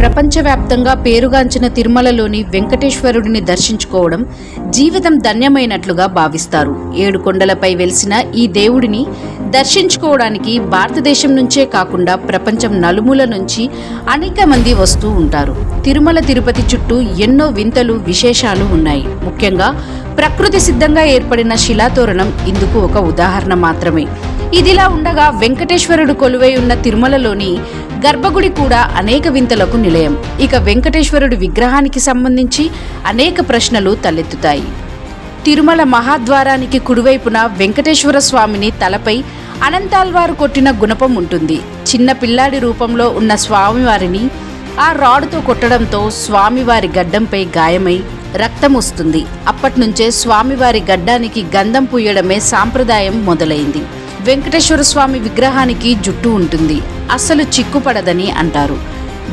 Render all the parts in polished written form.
ప్రపంచవ్యాప్తంగా పేరుగాంచిన తిరుమలలోని వెంకటేశ్వరుడిని దర్శించుకోవడం జీవితం ధన్యమైనట్లుగా భావిస్తారు. 7 కొండలపై వెలిసిన ఈ దేవుడిని దర్శించుకోవడానికి భారతదేశం నుంచే కాకుండా ప్రపంచం నలుమూల నుంచి అనేక మంది వస్తూ ఉంటారు. తిరుమల తిరుపతి చుట్టూ ఎన్నో వింతలు విశేషాలు ఉన్నాయి. ముఖ్యంగా ప్రకృతి సిద్ధంగా ఏర్పడిన శిలాతోరణం ఇందుకు ఒక ఉదాహరణ మాత్రమే. ఇదిలా ఉండగా వెంకటేశ్వరుడు కొలువై ఉన్న తిరుమలలోని గర్భగుడి కూడా అనేక వింతలకు నిలయం. ఇక వెంకటేశ్వరుడి విగ్రహానికి సంబంధించి అనేక ప్రశ్నలు తలెత్తుతాయి. తిరుమల మహాద్వారానికి కుడివైపున వెంకటేశ్వర స్వామిని తలపై అనంతాల్వారు కొట్టిన గుణపం ఉంటుంది. చిన్న పిల్లాడి రూపంలో ఉన్న స్వామివారిని ఆ రాడుతో కొట్టడంతో స్వామివారి గడ్డంపై గాయమై రక్తం వస్తుంది. అప్పట్నుంచే స్వామివారి గడ్డానికి గంధం పూయడమే సాంప్రదాయం మొదలైంది. వెంకటేశ్వర స్వామి విగ్రహానికి జుట్టు ఉంటుంది, అస్సలు చిక్కుపడదని అంటారు.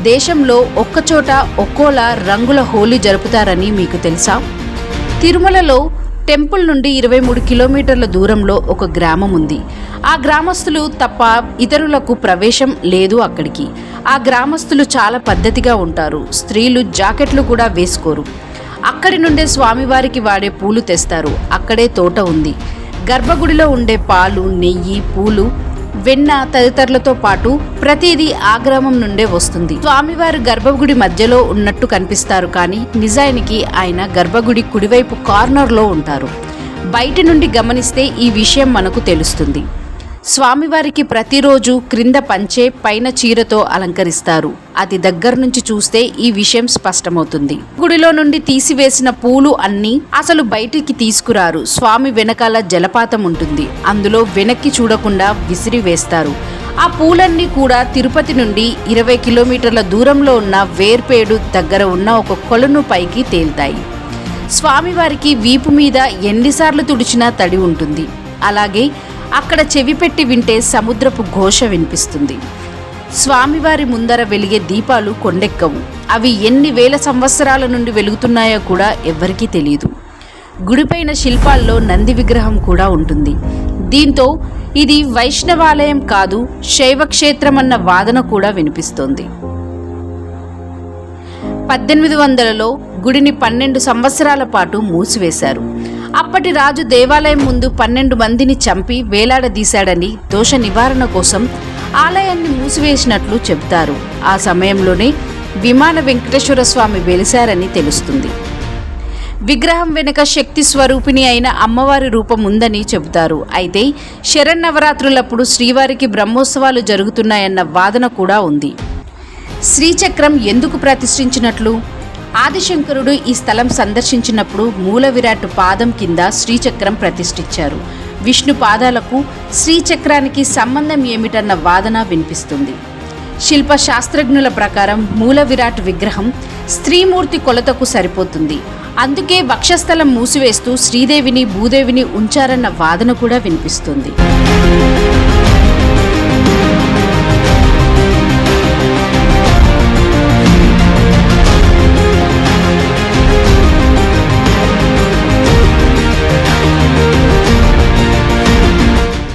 దేశంలో ఒక్కచోట ఒక్కోలా రంగుల హోలీ జరుపుతారని మీకు తెలుసా? తిరుమలలో టెంపుల్ నుండి 23 కిలోమీటర్ల దూరంలో ఒక గ్రామం ఉంది. ఆ గ్రామస్తులు తప్ప ఇతరులకు ప్రవేశం లేదు అక్కడికి. ఆ గ్రామస్తులు చాలా పద్ధతిగా ఉంటారు. స్త్రీలు జాకెట్లు కూడా వేసుకోరు. అక్కడి నుండే స్వామివారికి వాడే పూలు తెస్తారు. అక్కడే తోట ఉంది. గర్భగుడిలో ఉండే పాలు, నెయ్యి, పూలు, వెన్న తదితరులతో పాటు ప్రతిదీ ఆ గ్రామం నుండే వస్తుంది. స్వామివారు గర్భగుడి మధ్యలో ఉన్నట్టు కనిపిస్తారు, కానీ నిజానికి ఆయన గర్భగుడి కుడివైపు కార్నర్లో ఉంటారు. బయటి నుండి గమనిస్తే ఈ విషయం మనకు తెలుస్తుంది. స్వామివారికి ప్రతిరోజు క్రింద పంచే పైన చీరతో అలంకరిస్తారు. అది దగ్గర నుంచి చూస్తే ఈ విషయం స్పష్టమవుతుంది. గుడిలో నుండి తీసివేసిన పూలు అన్నీ అసలు బయటికి తీసుకురారు. స్వామి వెనకాల జలపాతం ఉంటుంది. అందులో వెనక్కి చూడకుండా విసిరి వేస్తారు. ఆ పూలన్నీ కూడా తిరుపతి నుండి 20 కిలోమీటర్ల దూరంలో ఉన్న వేర్పేడు దగ్గర ఉన్న ఒక కొలను పైకి తేలుతాయి. స్వామివారికి వీపు మీద ఎన్నిసార్లు తుడిచినా తడి ఉంటుంది. అలాగే అక్కడ చెవి పెట్టి వింటే సముద్రపు ఘోష వినిపిస్తుంది. స్వామివారి ముందర వెలిగే దీపాలు కొండెక్కవు. అవి ఎన్ని వేల సంవత్సరాల నుండి వెలుగుతున్నాయో కూడా ఎవ్వరికీ తెలియదు. గుడిపైన శిల్పాల్లో నంది విగ్రహం కూడా ఉంటుంది. దీంతో ఇది వైష్ణవాలయం కాదు, శైవక్షేత్రం అన్న వాదన కూడా వినిపిస్తోంది. 1800లో గుడిని 12 సంవత్సరాల పాటు మూసివేశారు. అప్పటి రాజు దేవాలయం ముందు 12 మందిని చంపి వేలాడదీశాడని దోష నివారణ కోసం ఆలయాన్ని మూసివేసినట్లు చెబుతారు. ఆ సమయంలోనే విమాన వెంకటేశ్వర స్వామి వెలిశారని తెలుస్తుంది. విగ్రహం వెనుక శక్తి స్వరూపిణి అయిన అమ్మవారి రూపం ఉందని చెబుతారు. అయితే శరన్నవరాత్రులప్పుడు శ్రీవారికి బ్రహ్మోత్సవాలు జరుగుతున్నాయన్న వాదన కూడా ఉంది. శ్రీచక్రం ఎందుకు ప్రతిష్ఠించినట్లు? ఆదిశంకరుడు ఈ స్థలం సందర్శించినప్పుడు మూల విరాట్ పాదం కింద శ్రీచక్రం ప్రతిష్ఠించారు. విష్ణు పాదాలకు శ్రీచక్రానికి సంబంధం ఏమిటన్న వాదన వినిపిస్తుంది. శిల్ప శాస్త్రజ్ఞుల ప్రకారం మూల విరాట్ విగ్రహం స్త్రీమూర్తి కొలతకు సరిపోతుంది. అందుకే వక్షస్థలం మూసివేస్తూ శ్రీదేవిని భూదేవిని ఉంచారన్న వాదన కూడా వినిపిస్తుంది.